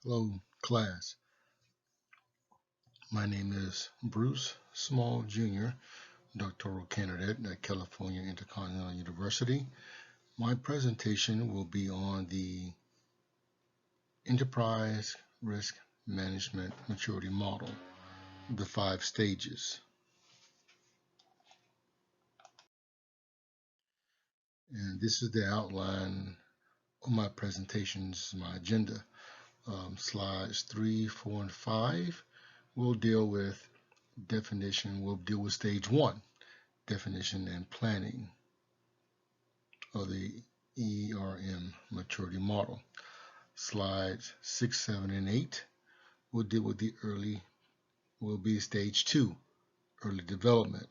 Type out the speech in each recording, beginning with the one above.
Hello, class. My name is Bruce Small Jr., doctoral candidate at California Intercontinental University. My presentation will be on the Enterprise Risk Management Maturity Model, the 5 stages. And this is the outline of my presentations, my agenda. Slides 3, 4, and 5 will deal with definition, we'll deal with stage 1, definition and planning of the ERM Maturity Model. Slides 6, 7, and 8 will deal with will be stage 2, early development.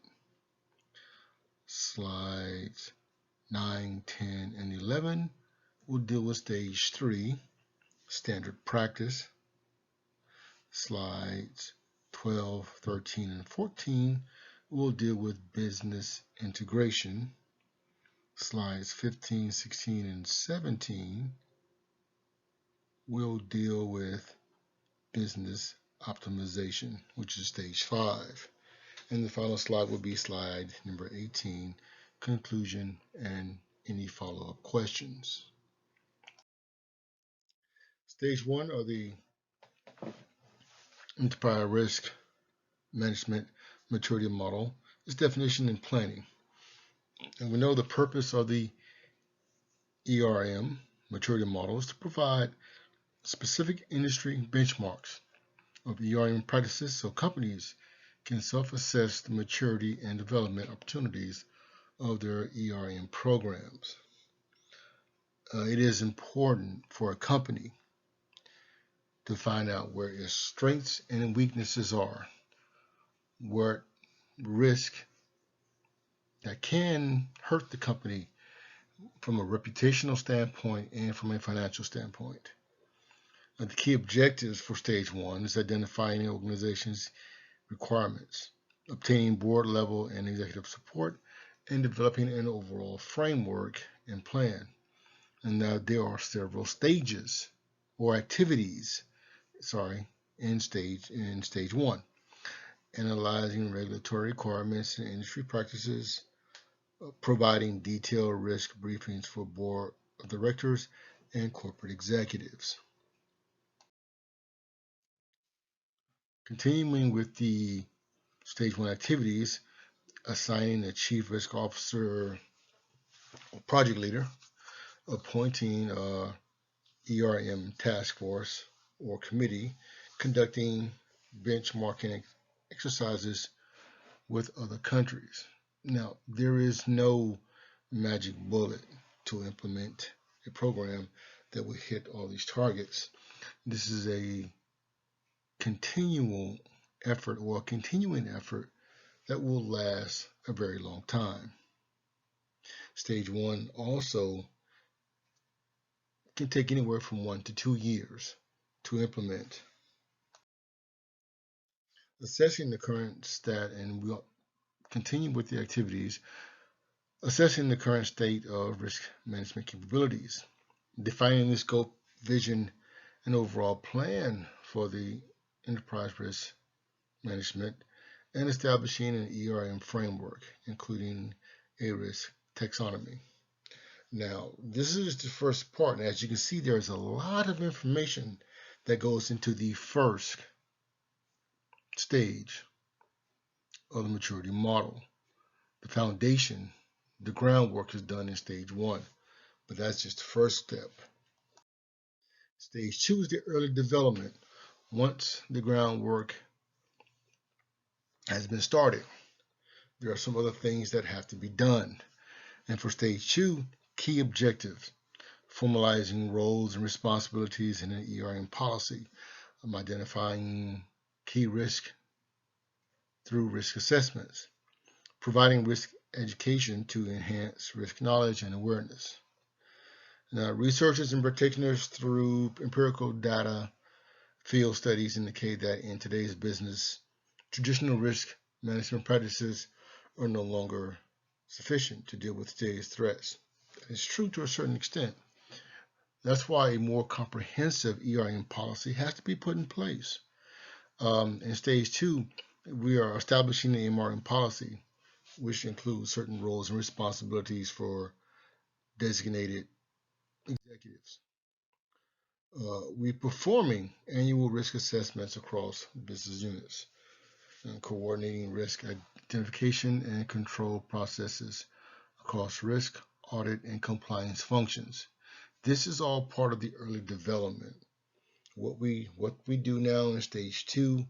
Slides 9, 10, and 11 will deal with stage 3, standard practice. Slides 12, 13, and 14 will deal with business integration. Slides 15, 16, and 17 will deal with business optimization, which is stage 5. And the final slide will be slide number 18, conclusion and any follow-up questions. Stage 1 of the Enterprise Risk Management Maturity Model is definition and planning. And we know the purpose of the ERM Maturity Model is to provide specific industry benchmarks of ERM practices so companies can self-assess the maturity and development opportunities of their ERM programs. It is important for a company to find out where its strengths and weaknesses are, where risk that can hurt the company from a reputational standpoint and from a financial standpoint. The key objectives for stage 1 is identifying the organization's requirements, obtaining board level and executive support, and developing an overall framework and plan. And now there are several stages or activities, in stage 1. Analyzing regulatory requirements and industry practices, providing detailed risk briefings for board of directors and corporate executives. Continuing with the stage 1 activities, assigning a chief risk officer or project leader, appointing a ERM task force or committee, conducting benchmarking exercises with other countries. Now, there is no magic bullet to implement a program that will hit all these targets. This is a continual effort or a continuing effort that will last a very long time. Stage 1 also can take anywhere from 1 to 2 years to implement. Assessing the current stat, and we'll continue with the activities, assessing the current state of risk management capabilities, defining the scope, vision, and overall plan for the enterprise risk management, and establishing an ERM framework, including a risk taxonomy. Now, this is the first part, and as you can see, there's a lot of information that goes into the first stage of the maturity model. The foundation, the groundwork is done in stage 1, but that's just the first step. Stage 2 is the early development. Once the groundwork has been started, there are some other things that have to be done. And for stage 2, key objectives, formalizing roles and responsibilities in an ERM policy, identifying key risk through risk assessments, providing risk education to enhance risk knowledge and awareness. Now, researchers and practitioners through empirical data field studies indicate that in today's business, traditional risk management practices are no longer sufficient to deal with today's threats. That is true to a certain extent. That's why a more comprehensive ERM policy has to be put in place. In stage 2, we are establishing the ERM policy, which includes certain roles and responsibilities for designated executives. We're performing annual risk assessments across business units and coordinating risk identification and control processes across risk, audit, and compliance functions. This is all part of the early development. What we do now in stage 2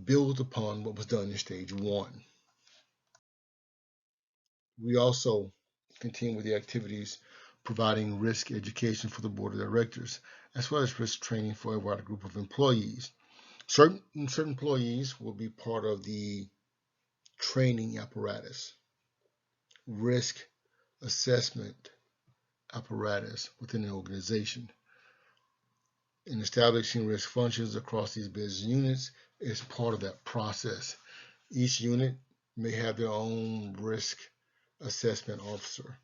builds upon what was done in stage 1. We also continue with the activities providing risk education for the board of directors, as well as risk training for a wider group of employees. Certain employees will be part of the training apparatus, risk assessment apparatus within the organization. And establishing risk functions across these business units is part of that process. Each unit may have their own risk assessment officer,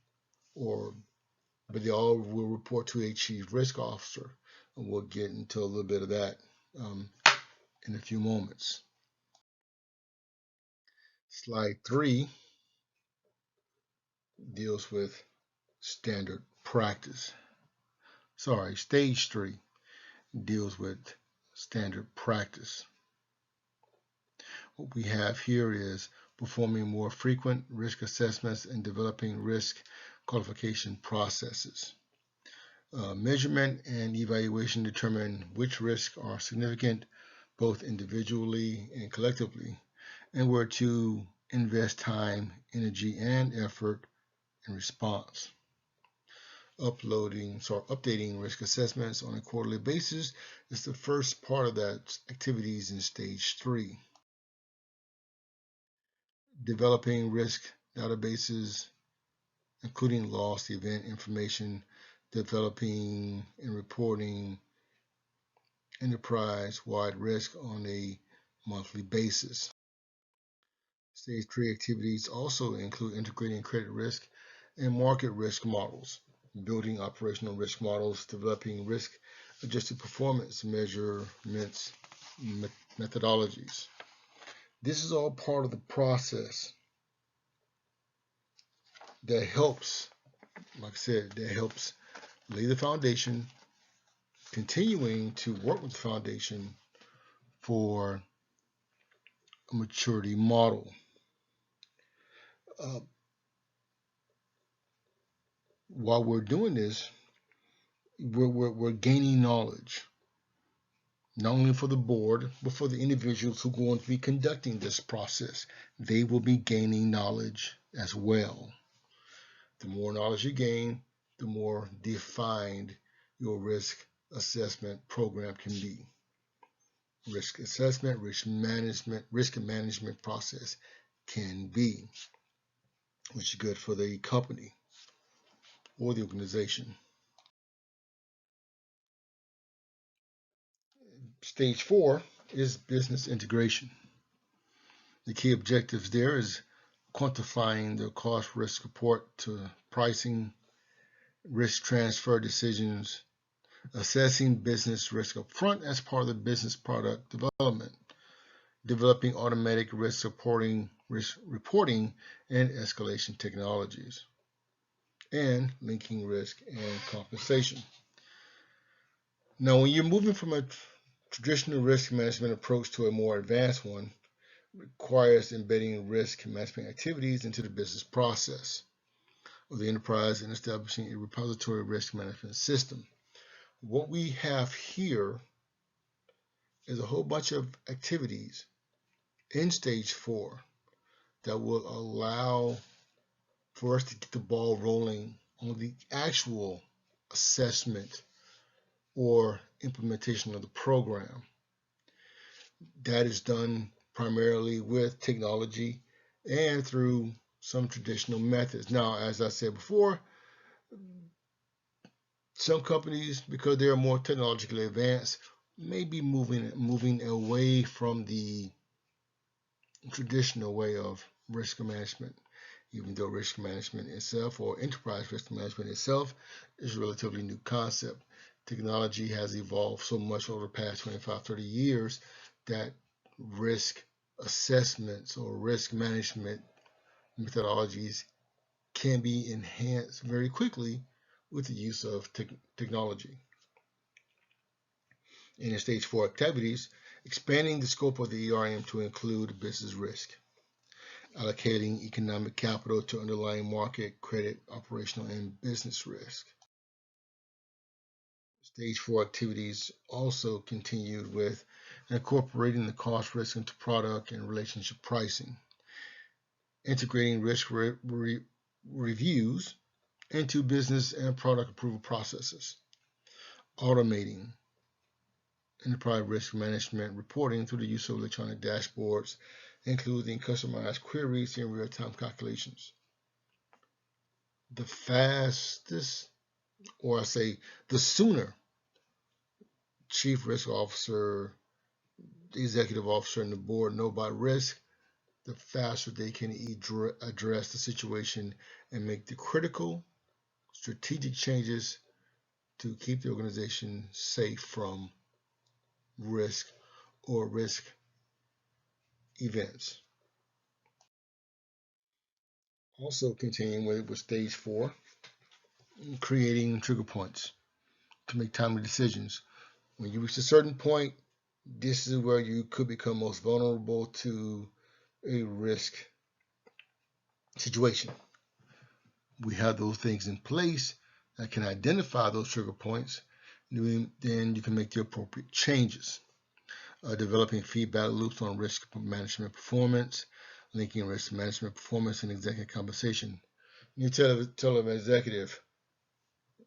but they all will report to a chief risk officer. And we'll get into a little bit of that in a few moments. Slide 3 deals with standard practice. Stage 3 deals with standard practice. What we have here is performing more frequent risk assessments and developing risk qualification processes. Measurement and evaluation determine which risks are significant both individually and collectively, and where to invest time, energy, and effort in response. Updating risk assessments on a quarterly basis is the first part of that activities in stage 3. Developing risk databases, including loss event information, developing and reporting enterprise-wide risk on a monthly basis. Stage 3 activities also include integrating credit risk and market risk models, building operational risk models, developing risk-adjusted performance measurements, methodologies. This is all part of the process that helps, like I said, that helps lay the foundation, continuing to work with the foundation for a maturity model. While we're doing this, we're gaining knowledge, not only for the board, but for the individuals who are going to be conducting this process. They will be gaining knowledge as well. The more knowledge you gain, the more defined your risk assessment program can be. Risk assessment, risk management process can be, which is good for the company or the organization. Stage 4 is business integration. The key objectives there is quantifying the cost risk report to pricing, risk transfer decisions, assessing business risk upfront as part of the business product development, developing automatic risk reporting and escalation technologies, and linking risk and compensation. Now, when you're moving from a traditional risk management approach to a more advanced one, requires embedding risk management activities into the business process of the enterprise and establishing a repository risk management system. What we have here is a whole bunch of activities in stage 4 that will allow for us to get the ball rolling on the actual assessment or implementation of the program. That is done primarily with technology and through some traditional methods. Now, as I said before, some companies, because they are more technologically advanced, may be moving away from the traditional way of risk management even though risk management itself or enterprise risk management itself is a relatively new concept. Technology has evolved so much over the past 25, 30 years that risk assessments or risk management methodologies can be enhanced very quickly with the use of technology. In stage 4 activities, expanding the scope of the ERM to include business risk, allocating economic capital to underlying market, credit, operational, and business risk. Stage 4 activities also continued with incorporating the cost risk into product and relationship pricing, integrating risk reviews into business and product approval processes, automating enterprise risk management reporting through the use of electronic dashboards, including customized queries and real-time calculations. The fastest, or I say the sooner, chief risk officer, the executive officer, and the board know about risk, the faster they can address the situation and make the critical strategic changes to keep the organization safe from risk or risk events. Also continuing with stage 4, creating trigger points to make timely decisions. When you reach a certain point, this is where you could become most vulnerable to a risk situation. We have those things in place that can identify those trigger points. Then you can make the appropriate changes. Developing feedback loops on risk management performance, linking risk management performance and executive compensation. You tell an executive,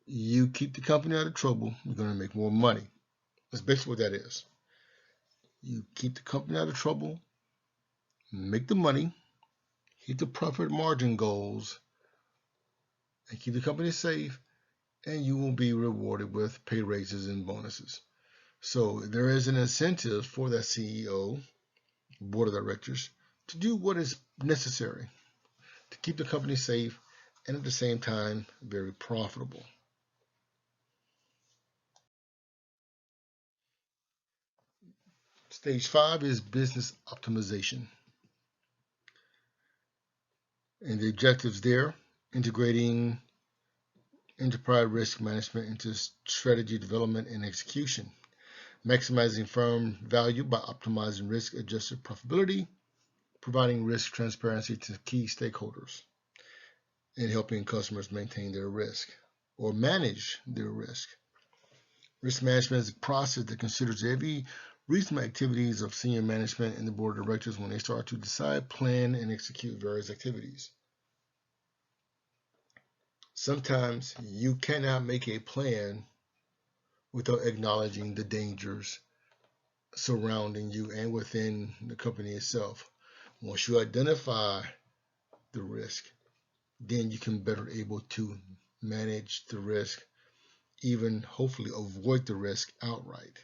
you keep the company out of trouble, you're going to make more money. That's basically what that is. You keep the company out of trouble, make the money, hit the profit margin goals, and keep the company safe, and you will be rewarded with pay raises and bonuses. So there is an incentive for that CEO, board of directors, to do what is necessary to keep the company safe and at the same time very profitable. Stage 5 is business optimization. And the objectives there, integrating enterprise risk management into strategy development and execution, maximizing firm value by optimizing risk-adjusted profitability, providing risk transparency to key stakeholders, and helping customers maintain their risk or manage their risk. Risk management is a process that considers every reasonable activities of senior management and the board of directors when they start to decide, plan, and execute various activities. Sometimes you cannot make a plan without acknowledging the dangers surrounding you and within the company itself. Once you identify the risk, then you can better able to manage the risk, even hopefully avoid the risk outright.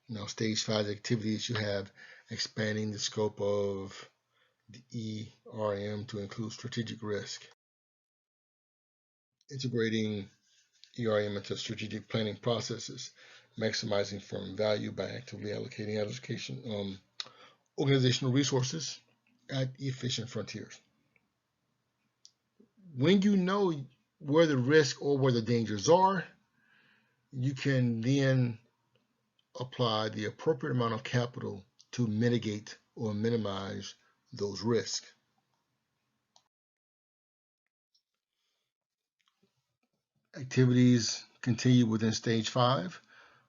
Now, stage 5 activities, you have expanding the scope of the ERM to include strategic risk, integrating ERM into strategic planning processes, maximizing firm value by actively allocating organizational resources at efficient frontiers. When you know where the risk or where the dangers are, you can then apply the appropriate amount of capital to mitigate or minimize those risks. Activities continue within stage 5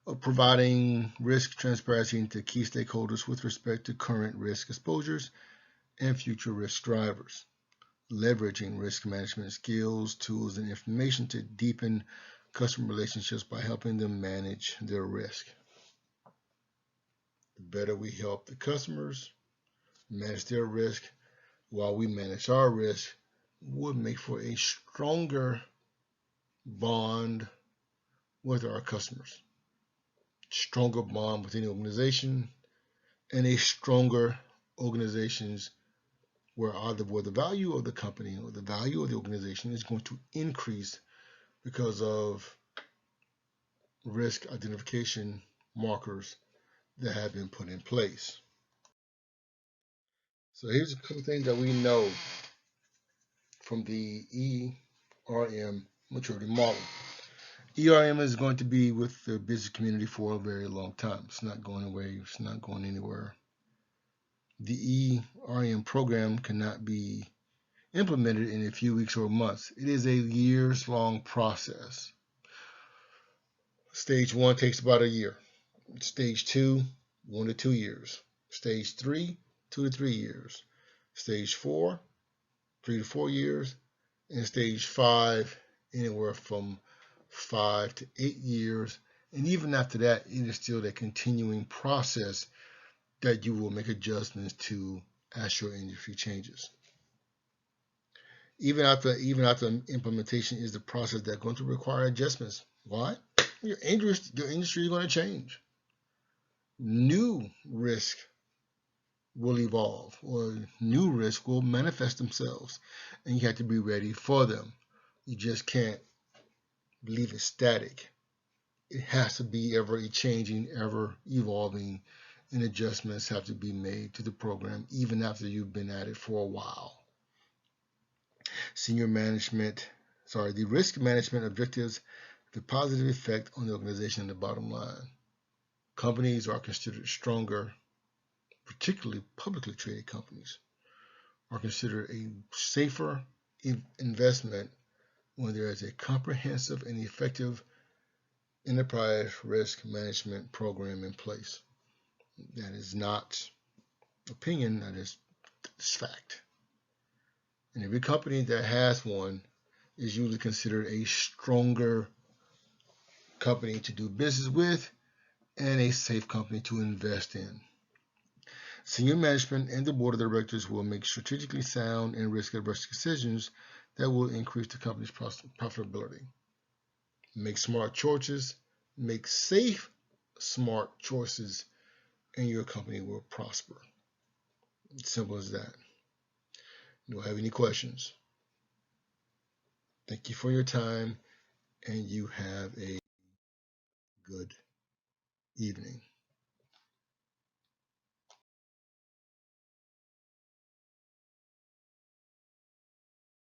of providing risk transparency to key stakeholders with respect to current risk exposures and future risk drivers, leveraging risk management skills, tools, and information to deepen customer relationships by helping them manage their risk. The better we help the customers manage their risk while we manage our risk, would make for a stronger bond with our customers, stronger bond within the organization, and a stronger organization's where the value of the company or the value of the organization is going to increase because of risk identification markers that have been put in place. So here's a couple things that we know from the ERM maturity model. ERM is going to be with the business community for a very long time. It's not going away. It's not going anywhere. The ERM program cannot be implemented in a few weeks or months. It is a years-long process. Stage 1 takes about a year. Stage 2, 1 to 2 years. Stage 3, 2 to 3 years. Stage 4, 3 to 4 years. And stage 5, anywhere from 5 to 8 years. And even after that, it is still a continuing process that you will make adjustments to as your industry changes. Even after implementation is the process that's going to require adjustments. Why? Your industry is going to change. New risk will evolve, or new risk will manifest themselves, and you have to be ready for them. You just can't leave it static. It has to be ever changing, ever evolving, and adjustments have to be made to the program even after you've been at it for a while. The risk management objectives, the positive effect on the organization and the bottom line. Companies are considered stronger, particularly publicly traded companies, are considered a safer investment when there is a comprehensive and effective enterprise risk management program in place. That is not opinion, that is fact. And every company that has one is usually considered a stronger company to do business with and a safe company to invest in. Senior management and the board of directors will make strategically sound and risk-averse decisions that will increase the company's profitability. Make smart choices, make safe, smart choices, and your company will prosper. Simple as that. Don't have any questions. Thank you for your time, and you have a good evening.